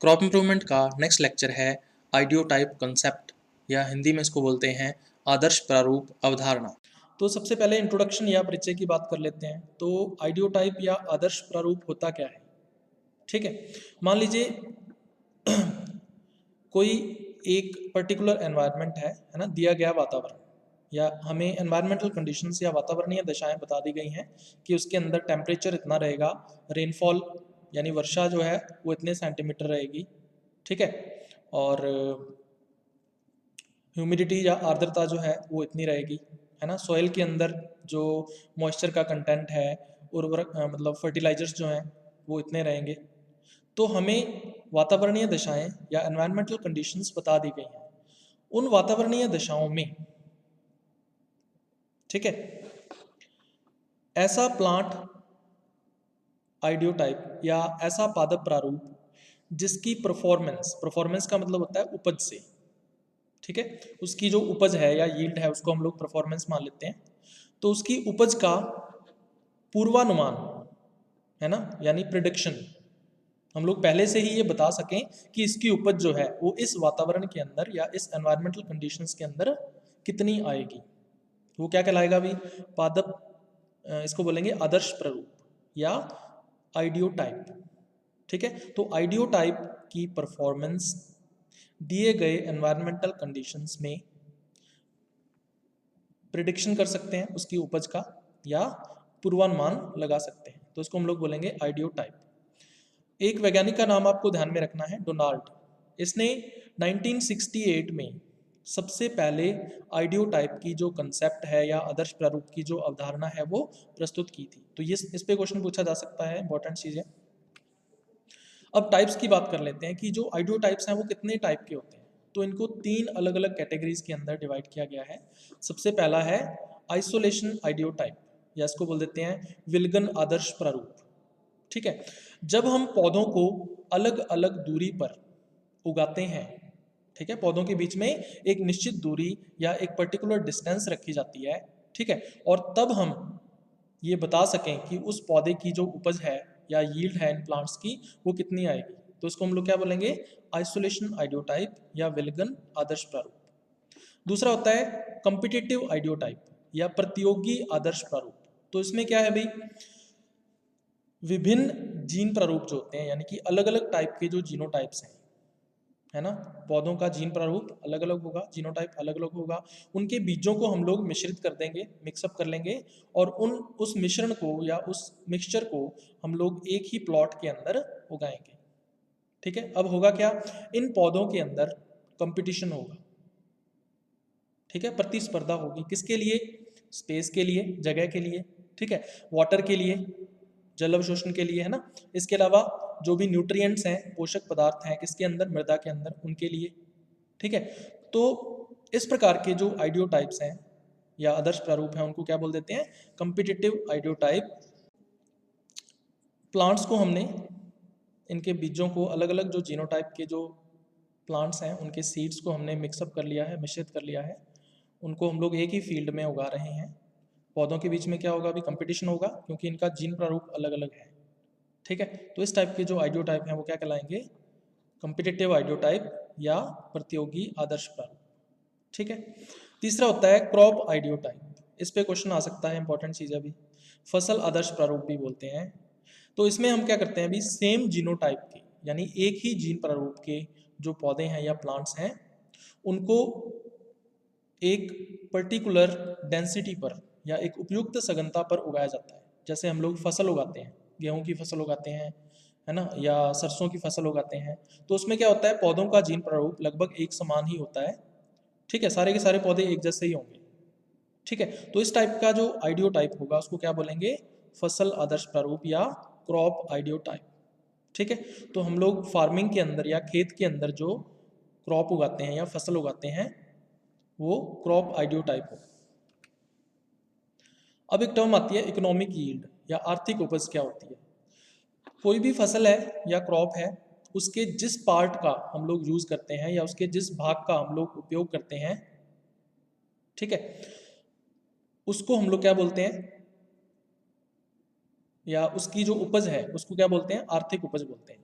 Crop improvement का next lecture है ideotype concept, या हिंदी में इसको बोलते हैं आदर्श प्रारूप अवधारणा। तो सबसे पहले इंट्रोडक्शन या परिचय की बात कर लेते हैं। तो आइडियोटाइप या आदर्श प्रारूप होता क्या है? ठीक है, मान लीजिए कोई एक पर्टिकुलर एनवायरनमेंट है ना, दिया गया वातावरण, या हमें एनवायरमेंटल कंडीशंस या वातावरणीय दशाएं बता दी गई हैं कि उसके अंदर टेम्परेचर इतना रहेगा, रेनफॉल यानी वर्षा जो है वो इतने सेंटीमीटर रहेगी, ठीक है, और ह्यूमिडिटी या आर्द्रता जो है वो इतनी रहेगी, है ना। सॉइल के अंदर जो मॉइस्चर का कंटेंट है, उर्वरक मतलब फर्टिलाइजर्स जो हैं वो इतने रहेंगे। तो हमें वातावरणीय दशाएं या एनवायरमेंटल कंडीशंस बता दी गई हैं। उन वातावरणीय दशाओं में, ठीक है, ऐसा प्लांट आइडियोटाइप या ऐसा पादप प्रारूप जिसकी परफॉर्मेंस, परफॉर्मेंस का मतलब होता है उपज से, ठीक है, उसकी जो उपज है या यील्ड है उसको हम लोग परफॉर्मेंस मान लेते हैं। तो उसकी उपज का पूर्वानुमान, है ना, यानी प्रिडिक्शन, हम लोग पहले से ही ये बता सकें कि इसकी उपज जो है वो इस वातावरण के अंदर या इस एनवायरमेंटल कंडीशंस के अंदर कितनी आएगी, वो क्या कहलाएगा भी? पादप, इसको बोलेंगे आदर्श प्रारूप या आइडियोटाइप, ठीक है। तो आइडियोटाइप की परफॉर्मेंस दिए गए एनवायरमेंटल कंडीशंस में प्रिडिक्शन कर सकते हैं उसकी उपज का, या पूर्वानुमान लगा सकते हैं, तो इसको हम लोग बोलेंगे आइडियोटाइप। एक वैज्ञानिक का नाम आपको ध्यान में रखना है, डोनाल्ड। इसने 1968 में सबसे पहले आइडियोटाइप की जो कंसेप्ट है या आदर्श प्रारूप की जो अवधारणा है वो प्रस्तुत की थी। तो ये इस पे क्वेश्चन पूछा जा सकता है, इंपॉर्टेंट चीज़ है। अब टाइप्स की बात कर लेते हैं कि जो आइडियोटाइप्स हैं वो कितने टाइप के होते हैं। तो इनको तीन अलग अलग कैटेगरीज के अंदर डिवाइड किया गया है। सबसे पहला है आइसोलेशन आइडियोटाइप, या इसको बोल देते हैं विल्गन आदर्श प्रारूप, ठीक है। जब हम पौधों को अलग अलग दूरी पर उगाते हैं, ठीक है, पौधों के बीच में एक निश्चित दूरी या एक पर्टिकुलर डिस्टेंस रखी जाती है, ठीक है, और तब हम ये बता सकें कि उस पौधे की जो उपज है या यील्ड है इन प्लांट्स की वो कितनी आएगी, तो इसको हम लोग क्या बोलेंगे? आइसोलेशन आइडियोटाइप या विल्गन आदर्श प्रारूप। दूसरा होता है कॉम्पिटिटिव आइडियोटाइप या प्रतियोगी आदर्श प्रारूप। तो इसमें क्या है भाई? विभिन्न जीन प्रारूप जो होते हैं, यानी कि अलग अलग टाइप के जो जीनोटाइप्स हैं, है ना, पौधों का जीन प्रारूप अलग अलग होगा, जीनोटाइप अलग अलग होगा, उनके बीजों को हम लोग मिश्रित कर देंगे, मिक्सअप कर लेंगे, और उस मिश्रण को या उस मिक्सचर को हम लोग एक ही प्लॉट के अंदर उगाएंगे, ठीक है। अब होगा क्या? इन पौधों के अंदर कंपटीशन होगा, ठीक है, प्रतिस्पर्धा होगी, किसके लिए? स्पेस के लिए, जगह के लिए, ठीक है, वाटर के लिए, जल अवशोषण के लिए, है ना। इसके अलावा जो भी न्यूट्रिएंट्स हैं, पोषक पदार्थ हैं किसके अंदर? मृदा के अंदर, उनके लिए, ठीक है। तो इस प्रकार के जो आइडियोटाइप्स हैं या आदर्श प्रारूप हैं उनको क्या बोल देते हैं? Competitive ideotype. प्लांट्स को हमने, इनके बीजों को अलग अलग जो जीनोटाइप के जो प्लांट्स हैं उनके सीड्स को हमने मिक्सअप कर लिया है, मिश्रित कर लिया है, उनको हम लोग एक ही फील्ड में उगा रहे हैं। पौधों के बीच में क्या होगा? अभी कंपटीशन होगा, क्योंकि इनका जीन प्रारूप अलग अलग है, ठीक है। तो इस टाइप के जो आइडियोटाइप हैं वो क्या कहलाएंगे? कॉम्पिटिटिव आइडियोटाइप या प्रतियोगी आदर्श प्रारूप, ठीक है। तीसरा होता है क्रॉप आइडियोटाइप। इस पे क्वेश्चन आ सकता है, इंपॉर्टेंट चीज़ है अभी। फसल आदर्श प्रारूप भी बोलते हैं। तो इसमें हम क्या करते हैं अभी? सेम जीनोटाइप के, यानी एक ही जीन प्रारूप के जो पौधे हैं या प्लांट्स हैं उनको एक पर्टिकुलर डेंसिटी पर या एक उपयुक्त सघनता पर उगाया जाता है। जैसे हम लोग फसल उगाते हैं, गेहूं की फसल उगाते हैं, है ना, या सरसों की फसल उगाते हैं, तो उसमें क्या होता है? पौधों का जीन प्रारूप लगभग एक समान ही होता है, ठीक है, सारे के सारे पौधे एक जैसे ही होंगे, ठीक है। तो इस टाइप का जो आइडियो टाइप होगा उसको क्या बोलेंगे? फसल आदर्श प्रारूप या क्रॉप आइडियो टाइप, ठीक है। तो हम लोग फार्मिंग के अंदर या खेत के अंदर जो क्रॉप उगाते हैं या फसल उगाते हैं वो क्रॉप आइडियो टाइप हो। अब एक टर्म आती है इकोनॉमिक यील्ड या आर्थिक उपज। क्या होती है? कोई भी फसल है या क्रॉप है, उसके जिस पार्ट का हम लोग यूज करते हैं या उसके जिस भाग का हम लोग उपयोग करते हैं, ठीक है, उसको हम लोग क्या बोलते हैं? या उसकी जो उपज है उसको क्या बोलते हैं? आर्थिक उपज बोलते हैं,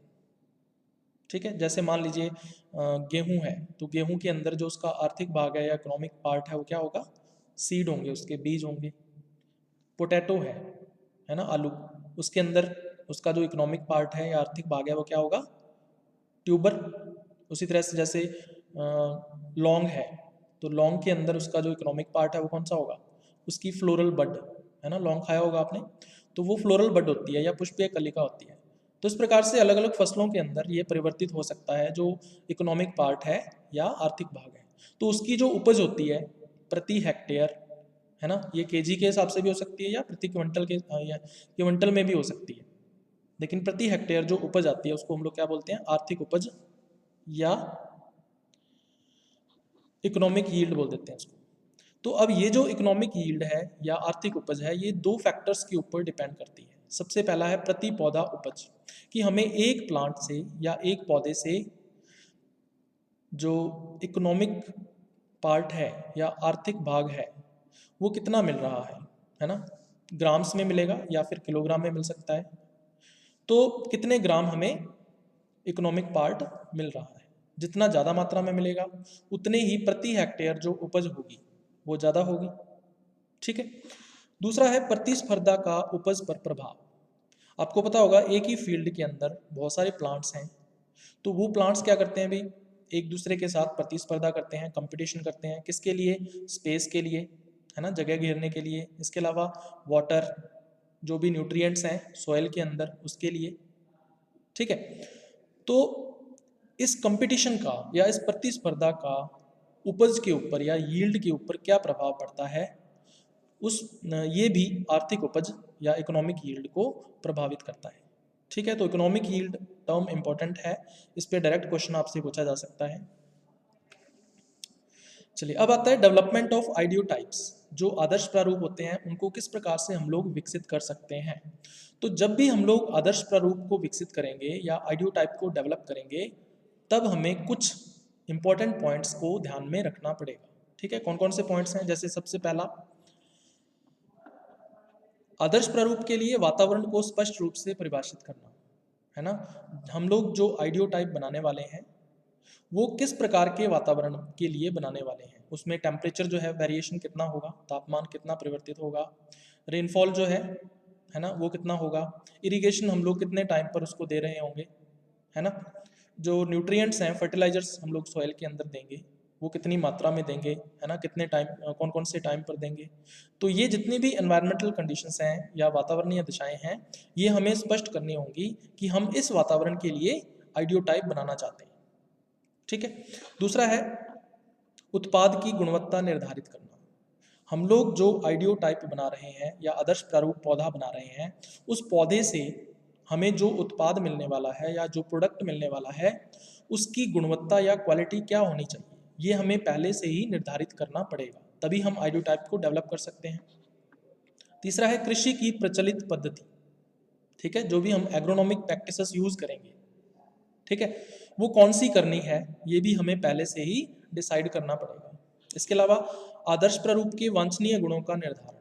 ठीक है, जैसे मान लीजिए गेहूं है, तो गेहूं के अंदर जो उसका आर्थिक भाग है या इकोनॉमिक पार्ट है वो क्या होगा, सीड होंगे, उसके बीज होंगे। पोटैटो है ना, आलू, उसके अंदर उसका जो इकोनॉमिक पार्ट है या आर्थिक भाग है वो क्या होगा, ट्यूबर। उसी तरह से जैसे लौंग है, तो लौंग के अंदर उसका जो इकोनॉमिक पार्ट है वो कौन सा होगा, उसकी फ्लोरल बड, है ना, लौंग खाया होगा आपने, तो वो फ्लोरल बड होती है या पुष्पीय कलिका होती है। तो इस प्रकार से अलग अलग फसलों के अंदर ये परिवर्तित हो सकता है जो इकोनॉमिक पार्ट है या आर्थिक भाग है। तो उसकी जो उपज होती है प्रति हेक्टेयर, है ना, ये केजी के हिसाब से भी हो सकती है या प्रति क्विंटल के या क्विंटल में भी हो सकती है, लेकिन प्रति हेक्टेयर जो उपज आती है उसको हम लोग क्या बोलते हैं, आर्थिक उपज या इकोनॉमिक यील्ड बोल देते हैं उसको। तो अब ये जो इकोनॉमिक यील्ड है या आर्थिक उपज है, ये दो फैक्टर्स के ऊपर डिपेंड करती है। सबसे पहला है प्रति पौधा उपज, कि हमें एक प्लांट से या एक पौधे से जो इकोनॉमिक पार्ट है या आर्थिक भाग है वो कितना मिल रहा है ना, ग्राम्स में मिलेगा या फिर किलोग्राम में मिल सकता है। तो कितने ग्राम हमें इकोनॉमिक पार्ट मिल रहा है, जितना ज़्यादा मात्रा में मिलेगा उतने ही प्रति हेक्टेयर जो उपज होगी वो ज़्यादा होगी। ठीक है। दूसरा है प्रतिस्पर्धा का उपज पर प्रभाव। आपको पता होगा एक ही फील्ड के अंदर बहुत सारे प्लांट्स हैं, तो वो प्लांट्स क्या करते हैं भाई, एक दूसरे के साथ प्रतिस्पर्धा करते हैं, कंपटीशन करते हैं, किसके लिए, स्पेस के लिए, है ना, जगह घेरने के लिए, इसके अलावा वाटर, जो भी न्यूट्रिएंट्स हैं सॉइल के अंदर उसके लिए। ठीक है। तो इस कंपटीशन का या इस प्रतिस्पर्धा का उपज के ऊपर या यील्ड के ऊपर क्या प्रभाव पड़ता है, उस ये भी आर्थिक उपज या इकोनॉमिक यील्ड को प्रभावित करता है। ठीक है, तो इकोनॉमिक यील्ड टर्म इंपॉर्टेंट है, इस पे डायरेक्ट क्वेश्चन आपसे पूछा जा सकता है। चलिए अब आता है डेवलपमेंट ऑफ आइडियोटाइप्स। जो आदर्श प्रारूप होते हैं उनको किस प्रकार से हम लोग विकसित कर सकते हैं। तो जब भी हम लोग आदर्श प्रारूप को विकसित करेंगे या आइडियोटाइप को डेवलप करेंगे, तब हमें कुछ इंपॉर्टेंट पॉइंट्स को ध्यान में रखना पड़ेगा। ठीक है, कौन कौन से पॉइंट्स हैं, जैसे सबसे पहला, आदर्श प्रारूप के लिए वातावरण को स्पष्ट रूप से परिभाषित करना, है ना। हम लोग जो आइडियोटाइप बनाने वाले हैं वो किस प्रकार के वातावरण के लिए बनाने वाले हैं, उसमें टेम्परेचर जो है वेरिएशन कितना होगा, तापमान कितना परिवर्तित होगा, रेनफॉल जो है ना वो कितना होगा, इरिगेशन हम लोग कितने टाइम पर उसको दे रहे होंगे, है ना, जो न्यूट्रिएंट्स हैं, फर्टिलाइजर्स हम लोग सॉइल के अंदर देंगे वो कितनी मात्रा में देंगे, है ना, कितने टाइम, कौन कौन से टाइम पर देंगे। तो ये जितनी भी एनवायरमेंटल कंडीशंस हैं या वातावरणीय दिशाएं हैं, ये हमें स्पष्ट करनी होंगी कि हम इस वातावरण के लिए आइडियोटाइप बनाना चाहते हैं। ठीक है। दूसरा है उत्पाद की गुणवत्ता निर्धारित करना। हम लोग जो आइडियोटाइप बना रहे हैं या आदर्श प्रारूप पौधा बना रहे हैं, उस पौधे से हमें जो उत्पाद मिलने वाला है या जो प्रोडक्ट मिलने वाला है उसकी गुणवत्ता या क्वालिटी क्या होनी चाहिए, ये हमें पहले से ही निर्धारित करना पड़ेगा, तभी हम आइडियोटाइप को डेवलप कर सकते हैं। तीसरा है कृषि की प्रचलित पद्धति। ठीक है, जो भी हम एग्रोनॉमिक प्रैक्टिसेस यूज करेंगे, ठीक है, वो कौन सी करनी है ये भी हमें पहले से ही डिसाइड करना पड़ेगा। इसके अलावा आदर्श प्रारूप के वांछनीय गुणों का निर्धारण,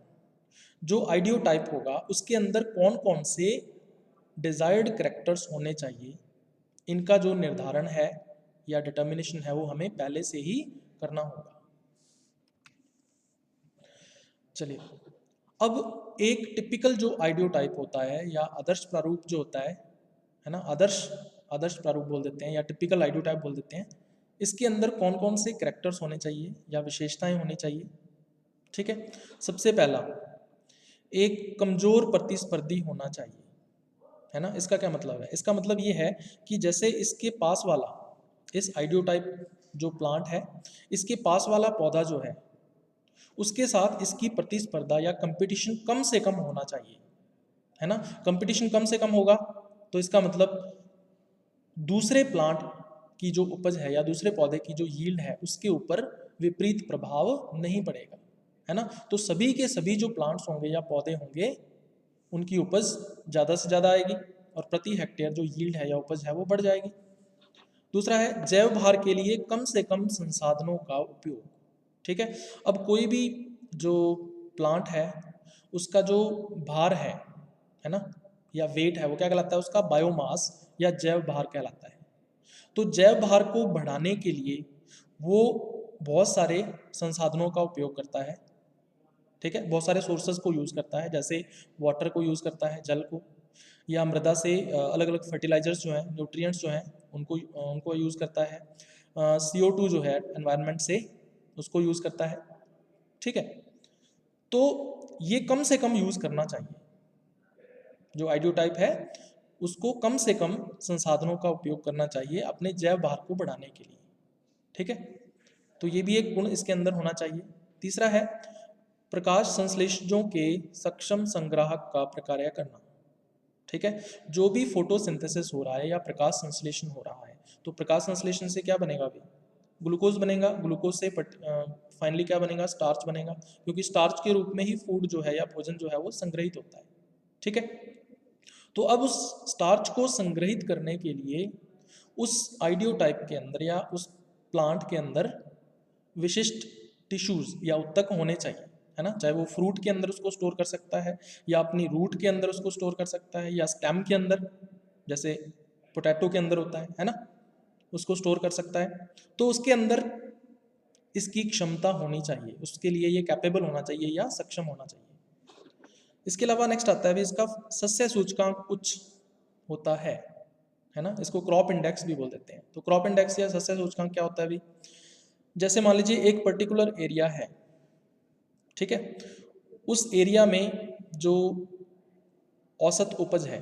जो आइडियोटाइप होगा उसके अंदर कौन कौन से डिजायर्ड कैरेक्टर्स होने चाहिए, इनका जो निर्धारण है या डिटर्मिनेशन है वो हमें पहले से ही करना होगा। चलिए अब एक टिपिकल जो आइडियोटाइप होता है या आदर्श प्रारूप जो होता है ना, आदर्श प्रारूप बोल देते हैं या टिपिकल आइडियोटाइप बोल देते हैं, इसके अंदर कौन कौन से कैरेक्टर्स होने चाहिए या विशेषताएं होनी चाहिए। ठीक है, सबसे पहला, एक कमजोर प्रतिस्पर्धी होना चाहिए, है ना। इसका क्या मतलब है, इसका मतलब ये है कि जैसे इसके पास वाला, इस आइडियोटाइप जो प्लांट है, इसके पास वाला पौधा जो है उसके साथ इसकी प्रतिस्पर्धा या कंपटीशन कम से कम होना चाहिए, है ना। कंपटीशन कम से कम होगा तो इसका मतलब दूसरे प्लांट की जो उपज है या दूसरे पौधे की जो यील्ड है उसके ऊपर विपरीत प्रभाव नहीं पड़ेगा, है ना। तो सभी के सभी जो प्लांट्स होंगे या पौधे होंगे उनकी उपज ज़्यादा से ज़्यादा आएगी और प्रति हेक्टेयर जो यील्ड है या उपज है वो बढ़ जाएगी। दूसरा है जैव भार के लिए कम से कम संसाधनों का उपयोग। ठीक है, अब कोई भी जो प्लांट है उसका जो भार है ना, या वेट है, वो क्या कहलाता है, उसका बायोमास या जैव भार कहलाता है। तो जैव भार को बढ़ाने के लिए वो बहुत सारे संसाधनों का उपयोग करता है, ठीक है, बहुत सारे सोर्सेज को यूज़ करता है, जैसे वाटर को यूज़ करता है, जल को, या मृदा से अलग अलग फर्टिलाइजर्स जो हैं, न्यूट्रिएंट्स जो हैं, उनको यूज़ करता है, CO2 जो है एनवायरनमेंट से उसको यूज़ करता है, ठीक है। तो ये कम से कम यूज़ करना चाहिए, जो आइडियोटाइप है उसको कम से कम संसाधनों का उपयोग करना चाहिए अपने जैव भार को बढ़ाने के लिए, ठीक है। तो ये भी एक गुण इसके अंदर होना चाहिए। तीसरा है प्रकाश संश्लेषणों के सक्षम संग्राहक का प्रकार्य करना, ठीक है। जो भी फोटोसिंथेसिस हो रहा है या प्रकाश संश्लेषण हो रहा है, तो प्रकाश संश्लेषण से क्या बनेगा? अभी ग्लूकोज बनेगा, ग्लूकोज से फाइनली क्या बनेगा? स्टार्च बनेगा, क्योंकि स्टार्च के रूप में ही फूड जो है या भोजन जो है वो संग्रहित होता है, ठीक है। तो अब उस स्टार्च को संग्रहित करने के लिए उस आइडियोटाइप के अंदर या उस प्लांट के अंदर विशिष्ट टिश्यूज या उत्तक होने चाहिए, है ना। चाहे वो फ्रूट के अंदर उसको स्टोर कर सकता है, या अपनी रूट के अंदर उसको स्टोर कर सकता है, या स्टेम के अंदर, जैसे पोटैटो के अंदर होता है ना, उसको स्टोर कर सकता है। तो उसके अंदर इसकी क्षमता होनी चाहिए, उसके लिए ये कैपेबल होना चाहिए या सक्षम होना चाहिए। इसके अलावा नेक्स्ट आता है भी इसका सस्य सूचकांक उच्च होता है ना, इसको क्रॉप इंडेक्स भी बोल देते हैं। तो क्रॉप इंडेक्स या सस्य सूचकांक क्या होता है भी? जैसे मान लीजिए एक पर्टिकुलर एरिया है, ठीक है, उस एरिया में जो औसत उपज है,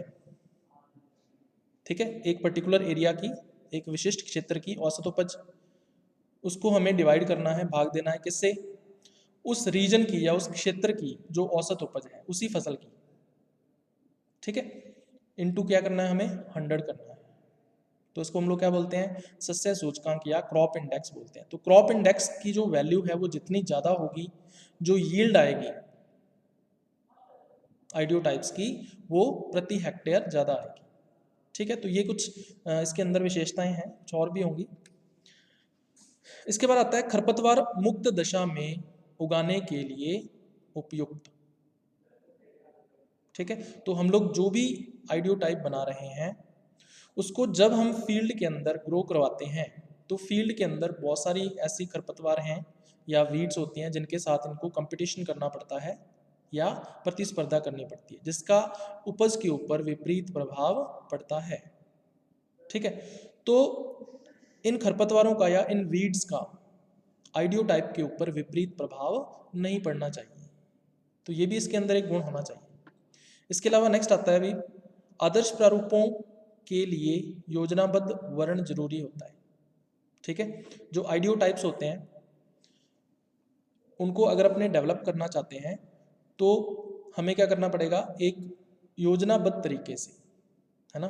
ठीक है, एक पर्टिकुलर एरिया की, एक विशिष्ट क्षेत्र की औसत उपज, उसको हमें डिवाइड करना है, भाग देना है किससे? उस रीजन की या उस क्षेत्र की जो औसत उपज है उसी फसल की, ठीक है, इनटू क्या करना है? हमें 100 करना है। तो इसको हम लोग क्या बोलते हैं? सस्य सूचकांक या क्रॉप इंडेक्स बोलते हैं। तो क्रॉप इंडेक्स की जो वैल्यू है वो जितनी ज़्यादा होगी, जो यील्ड आएगी आइडियोटाइप्स की, वो प्रति हेक्टेयर ज़्यादा आएगी, ठीक है। तो ये कुछ इसके अंदर विशेषताएं हैं, कुछ और भी होंगी। इसके बाद आता है खरपतवार मुक्त दशा में उगाने के लिए उपयुक्त, ठीक है। तो हम लोग जो भी आइडियोटाइप बना रहे हैं उसको जब हम फील्ड के अंदर ग्रो करवाते हैं, तो फील्ड के अंदर बहुत सारी ऐसी खरपतवार हैं या वीड्स होती हैं जिनके साथ इनको कंपटीशन करना पड़ता है या प्रतिस्पर्धा करनी पड़ती है, जिसका उपज के ऊपर विपरीत प्रभाव पड़ता है, ठीक है। तो इन खरपतवारों का या इन वीड्स का आइडियोटाइप के ऊपर विपरीत प्रभाव नहीं पड़ना चाहिए। तो ये भी इसके अंदर एक गुण होना चाहिए। इसके अलावा नेक्स्ट आता है अभी आदर्श प्रारूपों के लिए योजनाबद्ध वर्ण जरूरी होता है, ठीक है। जो आइडियोटाइप्स होते हैं उनको अगर अपने डेवलप करना चाहते हैं तो हमें क्या करना पड़ेगा? एक योजनाबद्ध तरीके से, है ना,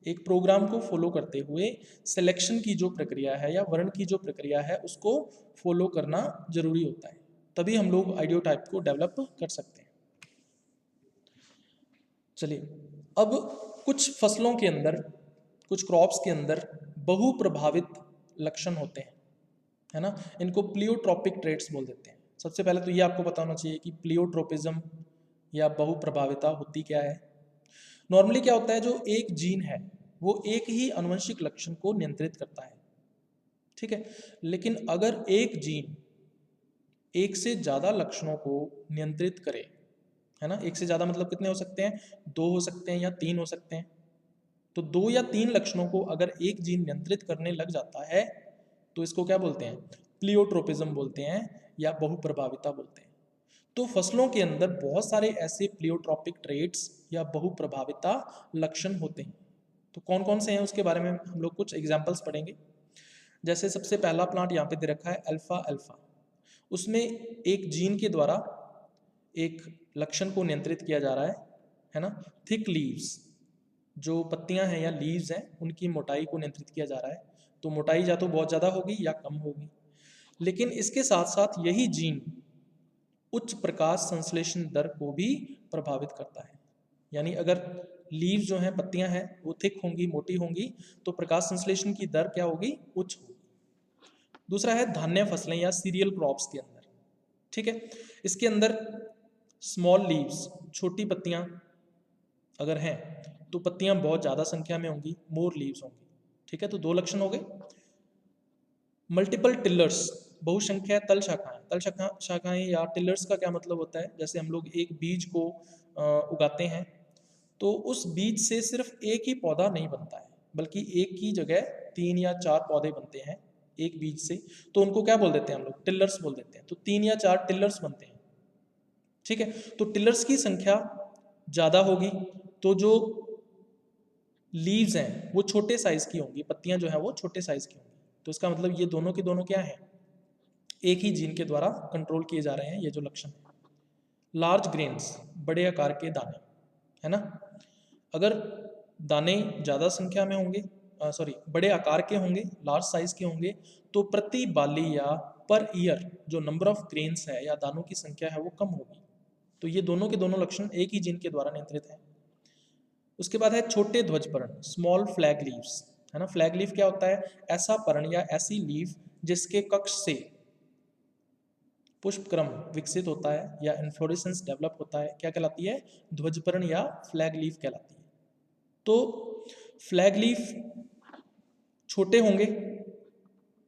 एक प्रोग्राम को फॉलो करते हुए सिलेक्शन की जो प्रक्रिया है या वर्ण की जो प्रक्रिया है उसको फॉलो करना जरूरी होता है, तभी हम लोग आइडियोटाइप को डेवलप कर सकते हैं। चलिए, अब कुछ फसलों के अंदर, कुछ क्रॉप्स के अंदर बहु प्रभावित लक्षण होते हैं, है ना, इनको प्लियोट्रोपिक ट्रेट्स बोल देते हैं। सबसे पहले तो ये आपको पता होना चाहिए कि प्लियोट्रोपिज्म या बहु प्रभाविता होती क्या है। नॉर्मली क्या होता है, जो एक जीन है वो एक ही आनुवंशिक लक्षण को नियंत्रित करता है, ठीक है। लेकिन अगर एक जीन एक से ज़्यादा लक्षणों को नियंत्रित करे, है ना, एक से ज़्यादा मतलब कितने हो सकते हैं? 2 हो सकते हैं या 3 हो सकते हैं। तो 2 या 3 लक्षणों को अगर एक जीन नियंत्रित करने लग जाता है तो इसको क्या बोलते हैं? प्लियोट्रोपिज्म बोलते हैं या बहुप्रभाविता बोलते हैं। तो फसलों के अंदर बहुत सारे ऐसे प्लियोट्रोपिक ट्रेट्स या बहुप्रभाविता लक्षण होते हैं। तो कौन कौन से हैं उसके बारे में हम लोग कुछ एग्जाम्पल्स पढ़ेंगे। जैसे सबसे पहला प्लांट यहाँ पे दे रखा है अल्फा अल्फा, उसमें एक जीन के द्वारा एक लक्षण को नियंत्रित किया जा रहा है ना, थिक लीव्स, जो पत्तियां हैं या लीव्स हैं उनकी मोटाई को नियंत्रित किया जा रहा है। तो मोटाई या तो बहुत ज़्यादा होगी या कम होगी, लेकिन इसके साथ साथ यही जीन उच्च प्रकाश संश्लेषण दर को भी प्रभावित करता है। यानी अगर लीव्स जो हैं, पत्तियां हैं, वो थिक होंगी, मोटी होंगी, तो प्रकाश संश्लेषण की दर क्या होगी? उच्च होगी। दूसरा है धान्य फसलें या सीरियल क्रॉप्स के अंदर, ठीक है। इसके अंदर स्मॉल लीव्स, छोटी पत्तियां अगर हैं तो पत्तियां बहुत ज़्यादा संख्या में होंगी, मोर लीव्स होंगी, ठीक है, तो 2 लक्षण हो गए। मल्टीपल टिलर्स, बहुसंख्या तल शाखाएं। शाखाएं या टिलर्स का क्या मतलब होता है, जैसे हम लोग एक बीज को उगाते हैं तो उस बीज से सिर्फ एक ही पौधा नहीं बनता है, बल्कि एक की जगह 3 या 4 पौधे बनते हैं एक बीज से। तो उनको क्या बोल देते हैं हम लोग, टिलर्स बोल देते हैं। तो 3 या 4 टिलर्स बनते हैं। ठीक है, तो टिलर्स की संख्या ज़्यादा होगी तो जो लीव्स हैं वो छोटे साइज की होंगी, पत्तियां जो है वो छोटे साइज की होंगी। तो इसका मतलब ये दोनों के दोनों क्या है, एक ही जीन के द्वारा कंट्रोल किए जा रहे हैं ये जो लक्षण है। लार्ज ग्रेन्स, बड़े आकार के दाने, है ना। अगर दाने ज़्यादा संख्या में होंगे, बड़े आकार के होंगे, लार्ज साइज के होंगे, तो प्रति बाली या पर ईयर जो नंबर ऑफ ग्रेन्स है या दानों की संख्या है वो कम होगी। तो ये दोनों के दोनों लक्षण एक ही जीन के द्वारा नियंत्रित हैं। उसके बाद है छोटे ध्वज पर्ण, स्मॉल फ्लैग लीव्स, है ना। फ्लैग लीफ क्या होता है, ऐसा पर्ण या ऐसी लीफ जिसके कक्ष से पुष्पक्रम विकसित होता है या इन्फ्लोरेसेंस डेवलप होता है, क्या कहलाती है, ध्वजपर्ण या फ्लैग लीफ कहलाती है। तो फ्लैग लीफ छोटे होंगे,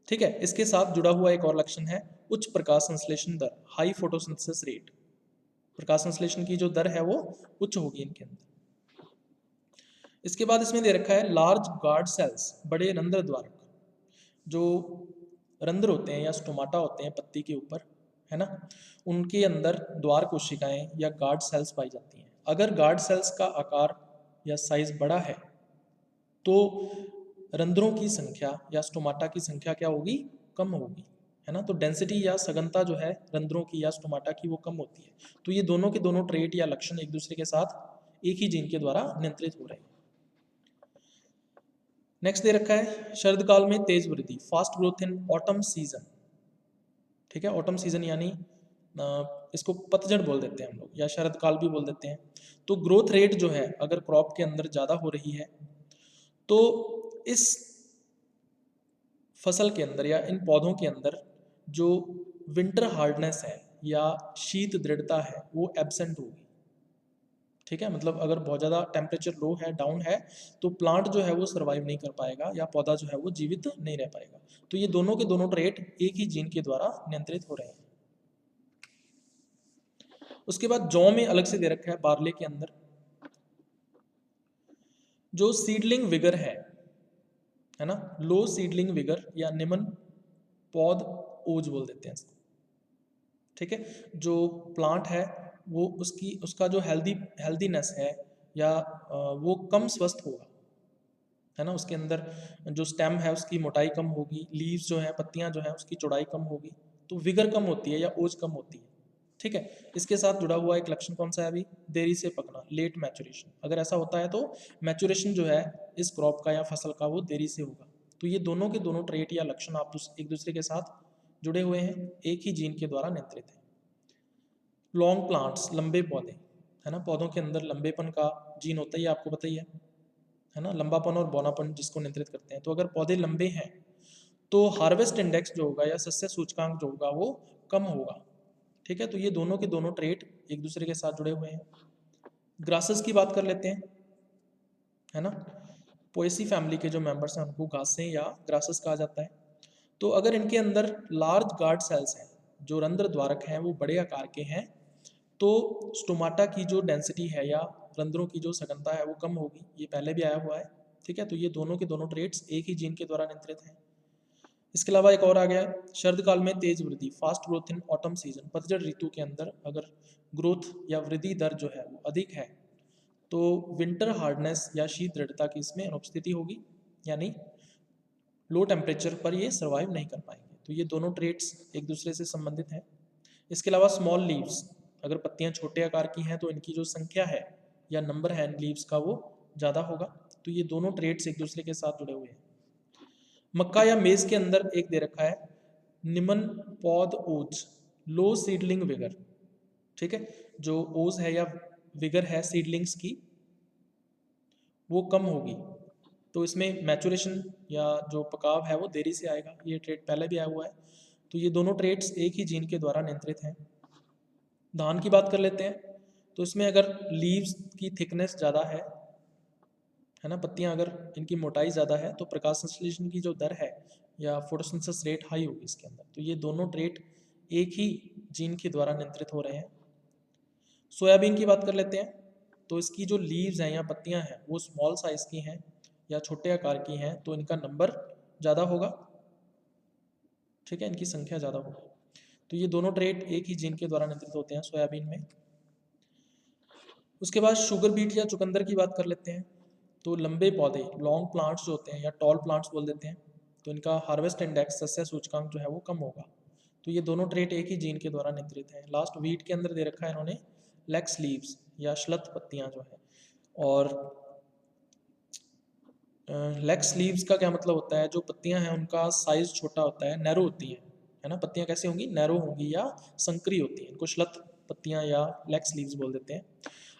ठीक है। इसके साथ जुड़ा हुआ एक और लक्षण है उच्च प्रकाश संश्लेषण दर, हाई फोटोसिंथेसिस रेट। प्रकाश संश्लेषण की जो दर है वो उच्च होगी इनके अंदर। इसके बाद इसमें दे रखा है लार्ज गार्ड सेल्स, बड़े रंध्र द्वारक। जो रंध्र होते हैं या स्टोमाटा होते हैं पत्ती के ऊपर, है ना, उनके अंदर द्वार कोशिकाएं या गार्ड सेल्स पाई जाती हैं। अगर गार्ड सेल्स का आकार या साइज बड़ा है तो रंध्रों की संख्या या स्टोमाटा की संख्या क्या होगी, कम होगी, है ना। तो डेंसिटी या सघनता जो है रंध्रों की या स्टोमाटा की वो कम होती है। तो ये दोनों के दोनों ट्रेट या लक्षण एक दूसरे के साथ एक ही जीन के द्वारा नियंत्रित हो रहे हैं। नेक्स्ट दे रखा है शरद काल में तेज वृद्धि, fast growth in autumn season. ठीक है, ऑटम सीजन यानी इसको पतझड़ बोल देते हैं हम लोग, या शरद काल भी बोल देते हैं। तो ग्रोथ रेट जो है अगर क्रॉप के अंदर ज़्यादा हो रही है तो इस फसल के अंदर या इन पौधों के अंदर जो विंटर हार्डनेस है या शीत दृढ़ता है वो एब्सेंट होगी। ठीक है, मतलब अगर बहुत ज़्यादा टेम्परेचर लो है, डाउन है, तो प्लांट जो है वो सर्वाइव नहीं कर पाएगा या पौधा जो है वो जीवित नहीं रह पाएगा। तो ये दोनों के दोनों ट्रेट एक ही जीन के द्वारा नियंत्रित हो रहे हैं। उसके बाद जौ में अलग से दे रखा है बार्ले के अंदर जो सीडलिंग विगर है ना, लो सीडलिंग विगर या निम्न पौध ओज बोल देते हैं इसको। ठीक है, जो प्लांट है वो उसका जो हेल्दीनेस है या वो कम स्वस्थ होगा, है ना। उसके अंदर जो स्टेम है उसकी मोटाई कम होगी, लीव्स जो है पत्तियां जो है उसकी चौड़ाई कम होगी, तो विगर कम होती है या ओज कम होती है। ठीक है, इसके साथ जुड़ा हुआ एक लक्षण कौन सा है अभी, देरी से पकना, लेट मैचुरेशन। अगर ऐसा होता है तो मैचुरेशन जो है इस क्रॉप का या फसल का वो देरी से होगा। तो ये दोनों के दोनों ट्रेट या लक्षण आप एक दूसरे के साथ जुड़े हुए हैं, एक ही जीन के द्वारा नियंत्रित है। लॉन्ग प्लांट्स, लंबे पौधे, है ना, पौधों के अंदर लंबेपन का जीन होता है, ये आपको पता ही है ना, लंबापन और बौनापन जिसको नियंत्रित करते हैं। तो अगर पौधे लंबे हैं तो हार्वेस्ट इंडेक्स जो होगा या सस्य सूचकांक जो होगा वो कम होगा। ठीक है, तो ये दोनों के दोनों ट्रेट एक दूसरे के साथ जुड़े हुए हैं। ग्रासेस की बात कर लेते हैं, है ना। पोएसी फैमिली के जो मेंबर्स हैं उनको घासें या ग्रासेस कहा जाता है। तो अगर इनके अंदर लार्ज गार्ड सेल्स हैं, जो रंध्र द्वारक हैं वो बड़े आकार के हैं, तो स्टोमाटा की जो डेंसिटी है या रंध्रों की जो सघनता है वो कम होगी। ये पहले भी आया हुआ है। ठीक है, तो ये दोनों के दोनों ट्रेट्स एक ही जीन के द्वारा नियंत्रित हैं। इसके अलावा एक और आ गया है शरद काल में तेज वृद्धि, fast growth in autumn season. पतझड़ ऋतु के अंदर अगर ग्रोथ या वृद्धि दर जो है वो अधिक है तो विंटर हार्डनेस या शीत दृढ़ता की इसमें अनुपस्थिति होगी, यानी लो टेम्परेचर पर ये सर्वाइव नहीं कर पाएंगे। तो ये दोनों ट्रेट्स एक दूसरे से संबंधित हैं। इसके अलावा स्मॉल लीव्स, अगर पत्तियां छोटे आकार की हैं तो इनकी जो संख्या है या नंबर है लीव्स का वो ज़्यादा होगा। तो ये दोनों ट्रेट्स एक दूसरे के साथ जुड़े हुए हैं। मक्का या मेज के अंदर एक दे रखा है निम्न पौध ओज, लो सीडलिंग विगर। ठीक है, जो ओज है या विगर है सीडलिंग्स की वो कम होगी। तो इसमें मैचुरेशन या जो पकाव है वो देरी से आएगा। ये ट्रेट पहले भी आया हुआ है। तो ये दोनों ट्रेट्स एक ही जीन के द्वारा नियंत्रित हैं। धान की बात कर लेते हैं, तो इसमें अगर लीव्स की थिकनेस ज़्यादा है है ना। पत्तियां अगर इनकी मोटाई ज़्यादा है तो प्रकाश संश्लेषण की जो दर है या फोटोसिंथेसिस रेट हाई होगी इसके अंदर। तो ये दोनों ट्रेट एक ही जीन के द्वारा नियंत्रित हो रहे हैं। सोयाबीन की बात कर लेते हैं। तो इसकी जो लीव्स हैं या पत्तियां हैं वो स्मॉल साइज़ की हैं या छोटे आकार की हैं, तो इनका नंबर ज़्यादा होगा, ठीक है, इनकी संख्या ज़्यादा होगी। तो ये दोनों ट्रेट एक ही जीन के द्वारा नियंत्रित होते हैं सोयाबीन में। उसके बाद शुगर बीट या चुकंदर की बात कर लेते हैं। तो लंबे पौधे, लॉन्ग प्लांट्स जो होते हैं या टॉल प्लांट्स बोल देते हैं, तो इनका हार्वेस्ट इंडेक्स, सस्य सूचकांक जो है वो कम होगा। तो ये दोनों ट्रेट एक ही जीन के द्वारा नियंत्रित हैं। लास्ट वीट के अंदर दे रखा है इन्होंने लेक्स लीव्स या श्लथ पत्तियां जो है। और लेक्स लीव्स का क्या मतलब होता है, जो पत्तियां हैं उनका साइज छोटा होता है, नैरो होती है ना। पत्तियां कैसी होंगी, नैरो होंगी या संकरी होती हैं, इनको श्लथ पत्तियां या लेक्स लीव्स बोल देते हैं।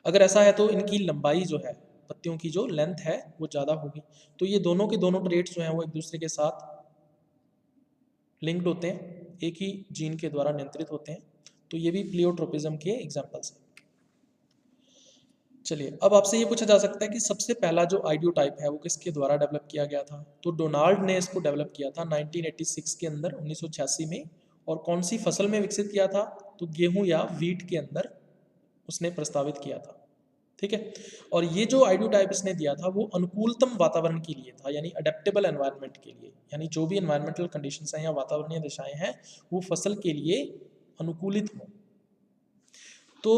अगर ऐसा है तो इनकी लंबाई जो है, पत्तियों की जो लेंथ है वो ज़्यादा होगी। तो ये दोनों के दोनों ट्रेट्स जो हैं वो एक दूसरे के साथ लिंक्ड होते हैं, एक ही जीन के द्वारा नियंत्रित होते हैं। तो ये भी प्लियोट्रोपिज्म के एग्जाम्पल्स हैं। चलिए, अब आपसे ये पूछा जा सकता है कि सबसे पहला जो आइडियोटाइप है वो किसके द्वारा डेवलप किया गया था। तो डोनाल्ड ने इसको डेवलप किया था 1986 के अंदर, 1986 में। और कौन सी फसल में विकसित किया था, तो गेहूं या वीट के अंदर उसने प्रस्तावित किया था, ठीक है। और ये जो आइडियोटाइप इसने दिया था वो अनुकूलतम वातावरण के लिए था, यानी अडेप्टेबल एनवायरनमेंट के लिए, यानी जो भी एनवायरमेंटल कंडीशंस हैं या वातावरणीय दिशाएं हैं वो फसल के लिए अनुकूलित हों। तो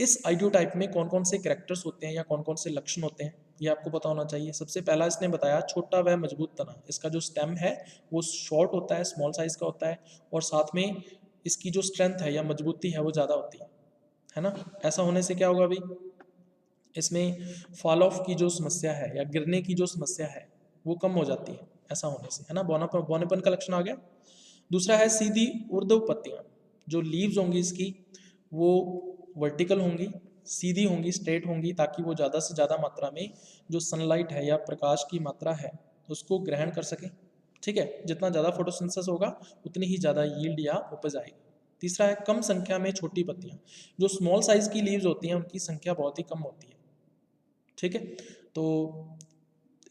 इस आइडियोटाइप में कौन कौन से कैरेक्टर्स होते हैं या कौन कौन से लक्षण होते हैं ये आपको पता होना चाहिए। सबसे पहला इसने बताया छोटा व मजबूत तना। इसका जो स्टेम है वो शॉर्ट होता है, स्मॉल साइज का होता है, और साथ में इसकी जो स्ट्रेंथ है या मजबूती है वो ज़्यादा होती है ना। ऐसा होने से क्या होगा अभी, इसमें फॉल ऑफ की जो समस्या है या गिरने की जो समस्या है वो कम हो जाती है ऐसा होने से, है ना। बौनेपन का लक्षण आ गया। दूसरा है सीधी ऊर्ध्व पत्तियां। जो लीव्स होंगी इसकी वो वर्टिकल होंगी, सीधी होंगी, स्ट्रेट होंगी, ताकि वो ज़्यादा से ज़्यादा मात्रा में जो सनलाइट है या प्रकाश की मात्रा है उसको ग्रहण कर सकें, ठीक है। जितना ज़्यादा फोटोसिंथेसिस होगा उतनी ही ज़्यादा यील्ड या उपज आएगी। तीसरा है कम संख्या में छोटी पत्तियां। जो स्मॉल साइज की लीव्स होती हैं उनकी संख्या बहुत ही कम होती है, ठीक है। तो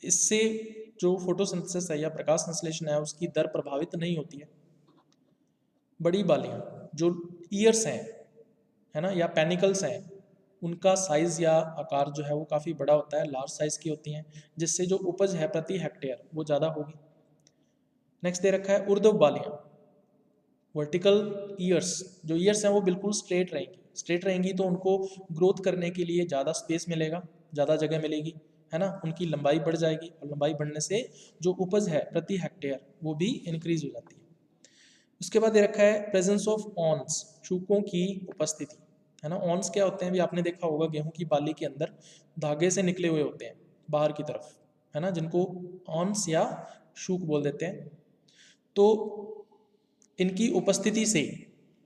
इससे जो फोटोसिंथेसिस है या प्रकाश संश्लेषण है उसकी दर प्रभावित नहीं होती है। बड़ी बालियां, जो ईयर्स हैं, है ना, या पेनिकल्स हैं, उनका साइज या आकार जो है वो काफ़ी बड़ा होता है, लार्ज साइज की होती हैं, जिससे जो उपज है प्रति हेक्टेयर वो ज़्यादा होगी। नेक्स्ट दे रखा है ऊर्ध्व बालियां, वर्टिकल ईयर्स। जो ईयर्स हैं वो बिल्कुल स्ट्रेट रहेंगी तो उनको ग्रोथ करने के लिए ज़्यादा स्पेस मिलेगा, ज़्यादा जगह मिलेगी, है ना। उनकी लंबाई बढ़ जाएगी और लंबाई बढ़ने से जो उपज है प्रति हेक्टेयर वो भी इंक्रीज हो जाती है। उसके बाद दे रखा है प्रेजेंस ऑफ ऑन्स, शूकों की उपस्थिति, है ना। ऑन्स क्या होते हैं, भी आपने देखा होगा गेहूं की बाली के अंदर धागे से निकले हुए होते हैं बाहर की तरफ, है ना, जिनको ऑन्स या शूक बोल देते हैं। तो इनकी उपस्थिति से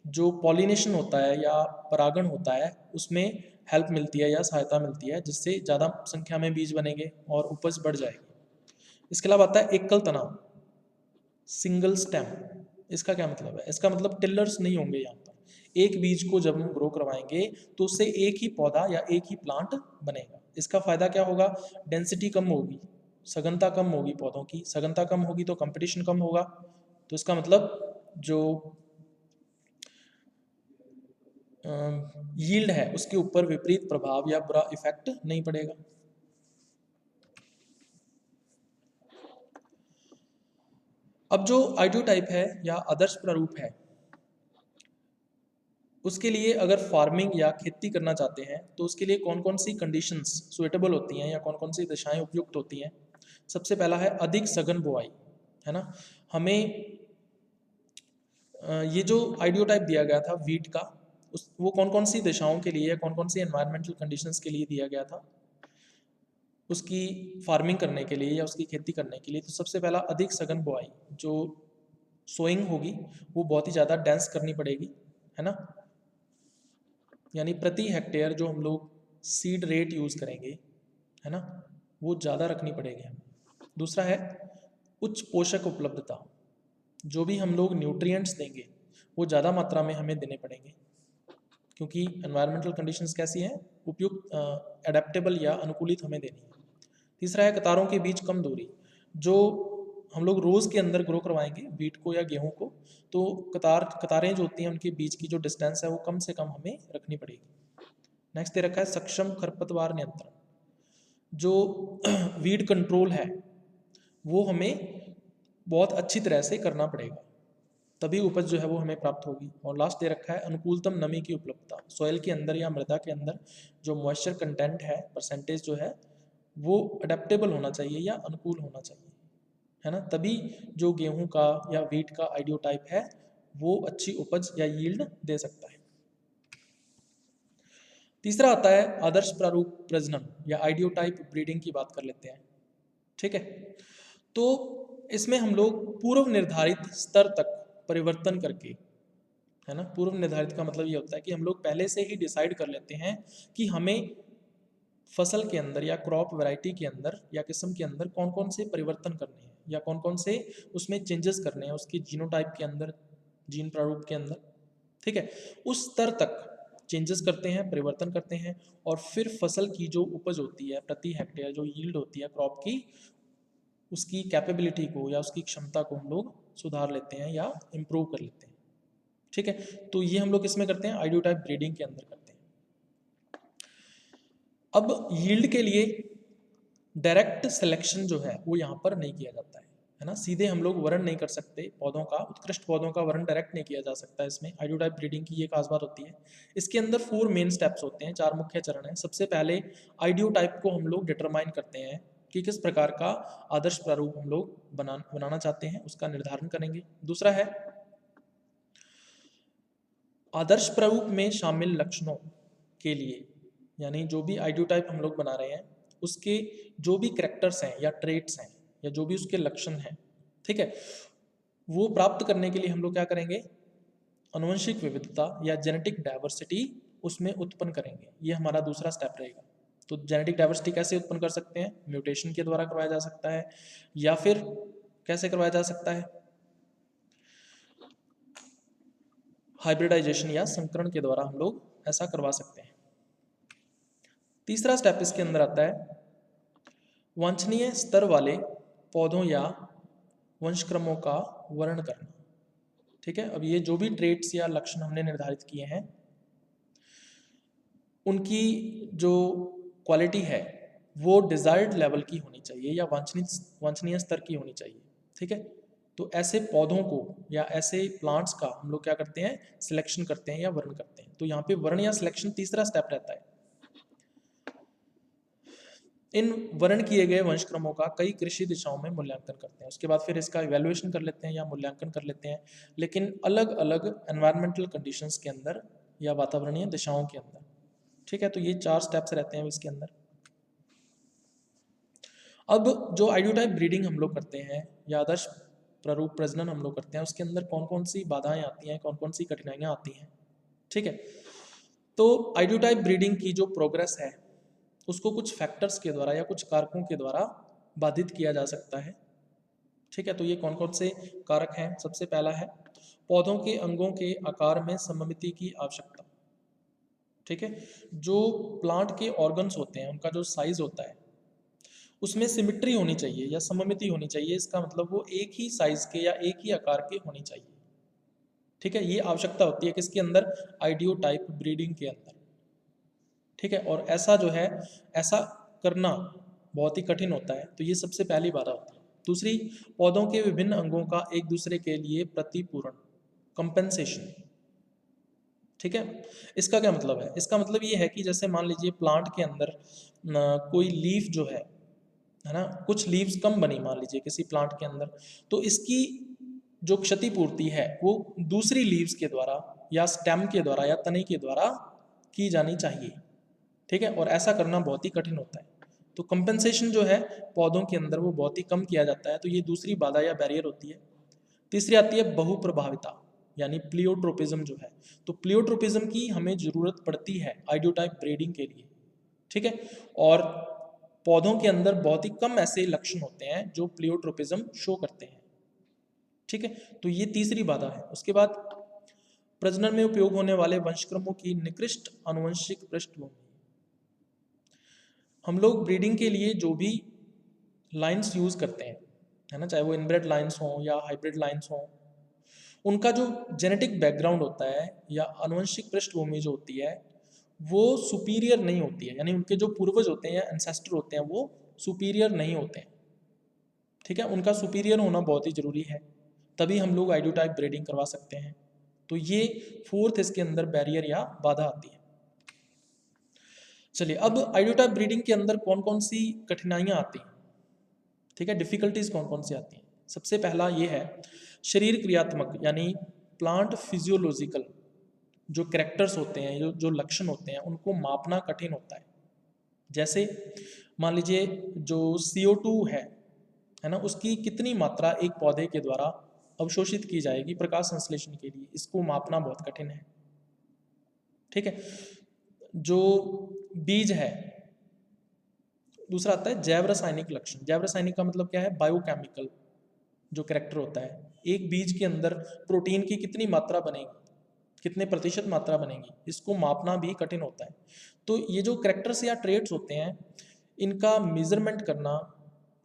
जो पॉलिनेशन होता है या परागण होता है उसमें हेल्प मिलती है या सहायता मिलती है, जिससे ज़्यादा संख्या में बीज बनेंगे और उपज बढ़ जाएगी। इसके अलावा आता है एकल तना, सिंगल स्टेम। इसका क्या मतलब है, इसका मतलब टिलर्स नहीं होंगे यहाँ पर। एक बीज को जब हम ग्रो करवाएंगे तो उससे एक ही पौधा या एक ही प्लांट बनेगा। इसका फायदा क्या होगा, डेंसिटी कम होगी, सघनता कम होगी, पौधों की सघनता कम होगी तो कंपटीशन कम होगा। तो इसका मतलब जो यील्ड है उसके ऊपर विपरीत प्रभाव या बुरा इफेक्ट नहीं पड़ेगा। अब जो आइडियोटाइप है या आदर्श प्रारूप है उसके लिए अगर फार्मिंग या खेती करना चाहते हैं तो उसके लिए कौन कौन सी कंडीशंस सुइटेबल होती हैं या कौन कौन सी दिशाएं उपयुक्त होती हैं। सबसे पहला है अधिक सघन बुआई, है ना। हमें ये जो आइडियोटाइप दिया गया था वीट का वो कौन कौन सी दिशाओं के लिए, कौन कौन सी एनवायरमेंटल कंडीशंस के लिए दिया गया था उसकी फार्मिंग करने के लिए या उसकी खेती करने के लिए। तो सबसे पहला अधिक सघन बुआई, जो सोइंग होगी वो बहुत ही ज़्यादा डेंस करनी पड़ेगी, है ना। यानी प्रति हेक्टेयर जो हम लोग सीड रेट यूज़ करेंगे, है ना, वो ज़्यादा रखनी पड़ेगी हमें। दूसरा है उच्च पोषक उपलब्धता, जो भी हम लोग न्यूट्रिएंट्स देंगे वो ज़्यादा मात्रा में हमें देने पड़ेंगे, क्योंकि एनवायरमेंटल कंडीशंस कैसी हैं, उपयुक्त एडेप्टेबल या अनुकूलित हमें देनी है। तीसरा है कतारों के बीच कम दूरी। जो हम लोग रोज़ के अंदर ग्रो करवाएंगे वीट को या गेहूं को, तो कतारें जो होती हैं उनके बीच की जो डिस्टेंस है वो कम से कम हमें रखनी पड़ेगी। नेक्स्ट दे रखा है सक्षम खरपतवार नियंत्रण। जो वीड कंट्रोल है वो हमें बहुत अच्छी तरह से करना पड़ेगा, तभी उपज जो है वो हमें प्राप्त होगी। और लास्ट दे रखा है अनुकूलतम नमी की उपलब्धता। सॉइल के अंदर या मृदा के अंदर जो मॉइस्चर कंटेंट है, परसेंटेज जो है वो अडेप्टेबल होना चाहिए या अनुकूल होना चाहिए, है ना, तभी जो गेहूं का या वीट का आइडियोटाइप है वो अच्छी उपज या यील्ड दे सकता है। तीसरा आता है आदर्श प्रारूप प्रजनन या आइडियोटाइप ब्रीडिंग की बात कर लेते हैं। ठीक है, तो इसमें हम लोग पूर्व निर्धारित स्तर तक परिवर्तन करके, है ना, पूर्व निर्धारित का मतलब ये होता है कि हम लोग पहले से ही डिसाइड कर लेते हैं कि हमें फसल के अंदर या क्रॉप वैरायटी के अंदर या किस्म के अंदर कौन कौन से परिवर्तन करने हैं या कौन कौन से उसमें चेंजेस करने हैं उसके जीनोटाइप के अंदर, जीन प्रारूप के अंदर। ठीक है, उस स्तर तक चेंजेस करते हैं, परिवर्तन करते हैं, और फिर फसल की जो उपज होती है प्रति हेक्टेयर, जो यील्ड होती है क्रॉप की, उसकी कैपेबिलिटी को या उसकी क्षमता को हम लोग सुधार लेते हैं या इम्प्रूव कर लेते हैं। ठीक है, तो ये हम लोग किसमें करते हैं, आइडियोटाइप ब्रीडिंग के अंदर करते हैं। अब यील्ड के लिए डायरेक्ट सिलेक्शन जो है वो यहाँ पर नहीं किया जाता है ना, सीधे हम लोग वर्ण नहीं कर सकते पौधों का, उत्कृष्ट पौधों का वर्ण डायरेक्ट नहीं किया जा सकता इसमें। आइडियोटाइप ब्रीडिंग की ये खास बात होती है। इसके अंदर 4 मेन स्टेप्स होते हैं, 4 मुख्य चरण हैं। सबसे पहले आइडियोटाइप को हम लोग डिटरमाइन करते हैं कि किस प्रकार का आदर्श प्रारूप हम लोग बनाना चाहते हैं, उसका निर्धारण करेंगे। दूसरा है आदर्श प्रारूप में शामिल लक्षणों के लिए, यानी जो भी आइडियोटाइप हम लोग बना रहे हैं उसके जो भी कैरेक्टर्स हैं या ट्रेट्स हैं या जो भी उसके लक्षण हैं, ठीक है, वो प्राप्त करने के लिए हम लोग क्या करेंगे, आनुवंशिक विविधता या जेनेटिक डाइवर्सिटी उसमें उत्पन्न करेंगे। ये हमारा दूसरा स्टेप रहेगा। तो जेनेटिक डाइवर्सिटी कैसे उत्पन्न कर सकते हैं, म्यूटेशन के द्वारा करवाया जा सकता है, या फिर कैसे करवाया जा सकता है, हाइब्रिडाइजेशन या संकरण के द्वारा हम लोग ऐसा करवा सकते हैं। तीसरा स्टेप इसके अंदर आता है वांछनीय स्तर वाले पौधों या वंशक्रमों का वर्णन करना। ठीक है, अब ये जो भी ट्रेट्स या लक्षण हमने निर्धारित किए हैं उनकी जो क्वालिटी है वो डिजायर्ड लेवल की होनी चाहिए या वांछनीय स्तर की होनी चाहिए। ठीक है, तो ऐसे पौधों को या ऐसे प्लांट्स का हम लोग क्या करते हैं, सिलेक्शन करते हैं या वर्ण करते हैं। तो यहाँ पे वर्ण या सिलेक्शन तीसरा स्टेप रहता है। इन वर्ण किए गए वंशक्रमों का कई कृषि दिशाओं में मूल्यांकन करते हैं, उसके बाद फिर इसका इवैल्यूएशन कर लेते हैं या मूल्यांकन कर लेते हैं, लेकिन अलग अलग एनवायरमेंटल कंडीशंस के अंदर या वातावरणीय दिशाओं के अंदर। ठीक है, तो ये 4 स्टेप्स रहते हैं इसके अंदर। अब जो आइडियोटाइप ब्रीडिंग हम लोग करते हैं या आदर्श प्रारूप प्रजनन हम लोग करते हैं, उसके अंदर कौन कौन सी बाधाएं आती हैं, कौन कौन सी कठिनाइयाँ आती हैं। ठीक है, तो आइडियोटाइप ब्रीडिंग की जो प्रोग्रेस है उसको कुछ फैक्टर्स के द्वारा या कुछ कारकों के द्वारा बाधित किया जा सकता है। ठीक है, तो ये कौन कौन से कारक हैं, सबसे पहला है पौधों के अंगों के आकार में सममिति की आवश्यकता। ठीक है, जो प्लांट के ऑर्गन्स होते हैं उनका जो साइज होता है उसमें सिमिट्री होनी चाहिए या सममिति होनी चाहिए। इसका मतलब वो एक ही साइज के या एक ही आकार के होनी चाहिए। ठीक है, ये आवश्यकता होती है किसके अंदर, आइडियोटाइप ब्रीडिंग के अंदर। ठीक है, और ऐसा जो है ऐसा करना बहुत ही कठिन होता है, तो ये सबसे पहली बाधा होती है। दूसरी, पौधों के विभिन्न अंगों का एक दूसरे के लिए प्रतिपूरण, कंपेंसेशन। ठीक है, इसका क्या मतलब है, इसका मतलब ये है कि जैसे मान लीजिए प्लांट के अंदर कोई लीफ जो है ना, कुछ लीव्स कम बनी मान लीजिए किसी प्लांट के अंदर, तो इसकी जो क्षतिपूर्ति है वो दूसरी लीव्स के द्वारा या स्टेम के द्वारा या तने के द्वारा की जानी चाहिए। ठीक है, और ऐसा करना बहुत ही कठिन होता है। तो कंपेंसेशन जो है पौधों के अंदर वो बहुत ही कम किया जाता है, तो ये दूसरी बाधा या बैरियर होती है। तीसरी आती है बहुप्रभाविता यानी प्लियोट्रोपिज्म जो है, तो प्लियोट्रोपिज्म की हमें ज़रूरत पड़ती है आइडियोटाइप ब्रीडिंग के लिए। ठीक है, और पौधों के अंदर बहुत ही कम ऐसे लक्षण होते हैं जो प्लियोट्रोपिज्म शो करते हैं। ठीक है, तो ये तीसरी बाधा है। उसके बाद प्रजनन में उपयोग होने वाले वंशक्रमों की निकृष्ट आनुवंशिक पृष्ठभूमि। हम लोग ब्रीडिंग के लिए जो भी लाइंस यूज़ करते हैं, है ना, चाहे वो इनब्रेड लाइंस हों या हाइब्रिड लाइंस हों, उनका जो जेनेटिक बैकग्राउंड होता है या आनुवंशिक पृष्ठभूमि जो होती है वो सुपीरियर नहीं होती है, यानी उनके जो पूर्वज होते हैं या एंसेस्टर होते हैं वो सुपीरियर नहीं होते हैं। ठीक है, उनका सुपीरियर होना बहुत ही ज़रूरी है, तभी हम लोग आइडियोटाइप ब्रीडिंग करवा सकते हैं। तो ये फोर्थ इसके अंदर बैरियर या बाधा आती है। चलिए, अब आइडियोटाइप ब्रीडिंग के अंदर कौन कौन सी कठिनाइयाँ आती हैं, ठीक है, डिफ़िकल्टीज कौन कौन सी आती हैं। सबसे पहला ये है शरीर क्रियात्मक यानी प्लांट फिजियोलॉजिकल जो कैरेक्टर्स होते हैं, जो लक्षण होते हैं, उनको मापना कठिन होता है। जैसे मान लीजिए जो CO2 है ना, उसकी कितनी मात्रा एक पौधे के द्वारा अवशोषित की जाएगी प्रकाश संश्लेषण के लिए, इसको मापना बहुत कठिन है। ठीक है, जो बीज है, दूसरा आता है जैव रासायनिक लक्षण। जैव रासायनिक का मतलब क्या है, बायोकेमिकल जो कैरेक्टर होता है, एक बीज के अंदर प्रोटीन की कितनी मात्रा बनेगी, कितने प्रतिशत मात्रा बनेगी, इसको मापना भी कठिन होता है। तो ये जो कैरेक्टर्स या ट्रेट्स होते हैं, इनका मेजरमेंट करना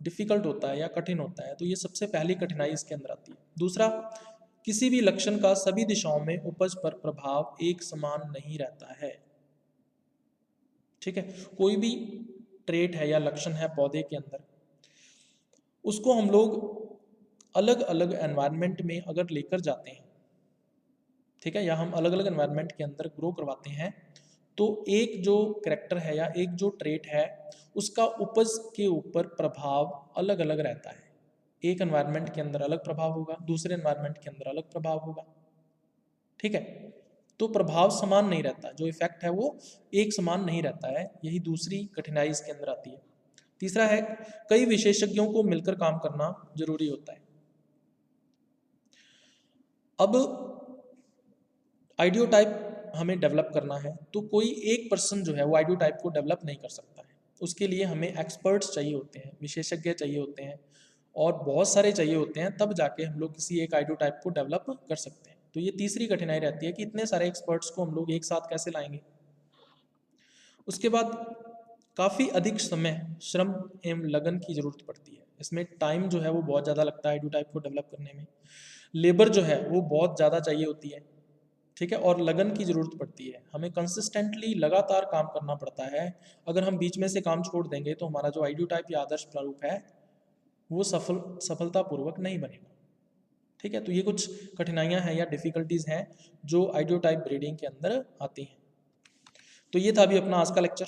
डिफ़िकल्ट होता है या कठिन होता है। तो ये सबसे पहली कठिनाई इसके अंदर आती है। दूसरा, किसी भी लक्षण का सभी दिशाओं में उपज पर प्रभाव एक समान नहीं रहता है। ठीक है, कोई भी ट्रेट है या लक्षण है पौधे के अंदर, उसको हम लोग अलग अलग एनवायरनमेंट में अगर लेकर जाते हैं, ठीक है, या हम अलग अलग एनवायरनमेंट के अंदर ग्रो करवाते हैं, तो एक जो कैरेक्टर है या एक जो ट्रेट है उसका उपज के ऊपर प्रभाव अलग अलग रहता है। एक एनवायरनमेंट के अंदर अलग प्रभाव होगा, दूसरे एनवायरनमेंट के अंदर अलग प्रभाव होगा। ठीक है, तो प्रभाव समान नहीं रहता, जो इफेक्ट है वो एक समान नहीं रहता है। यही दूसरी कठिनाई इसके अंदर आती है। तीसरा है कई विशेषज्ञों को मिलकर काम करना जरूरी होता है। अब आइडियोटाइप हमें डेवलप करना है तो कोई एक पर्सन जो है वो आइडियोटाइप को डेवलप नहीं कर सकता है। उसके लिए हमें एक्सपर्ट्स चाहिए होते हैं, विशेषज्ञ चाहिए होते हैं, और बहुत सारे चाहिए होते हैं, तब जाके हम लोग किसी एक आइडियोटाइप को डेवलप कर सकते हैं। तो ये तीसरी कठिनाई रहती है कि इतने सारे एक्सपर्ट्स को हम लोग एक साथ कैसे लाएंगे। उसके बाद काफ़ी अधिक समय, श्रम एवं लगन की ज़रूरत पड़ती है। इसमें टाइम जो है वो बहुत ज़्यादा लगता है आइडियोटाइप को डेवलप करने में। लेबर जो है वो बहुत ज़्यादा चाहिए होती है, ठीक है, और लगन की ज़रूरत पड़ती है। हमें कंसिस्टेंटली लगातार काम करना पड़ता है। अगर हम बीच में से काम छोड़ देंगे तो हमारा जो आइडियोटाइप या आदर्श प्रारूप है वो सफलतापूर्वक नहीं बनेगा। ठीक है, तो ये कुछ कठिनाइयाँ हैं या डिफ़िकल्टीज़ हैं जो आइडियोटाइप ब्रीडिंग के अंदर आती हैं। तो ये था अभी अपना आज का लेक्चर।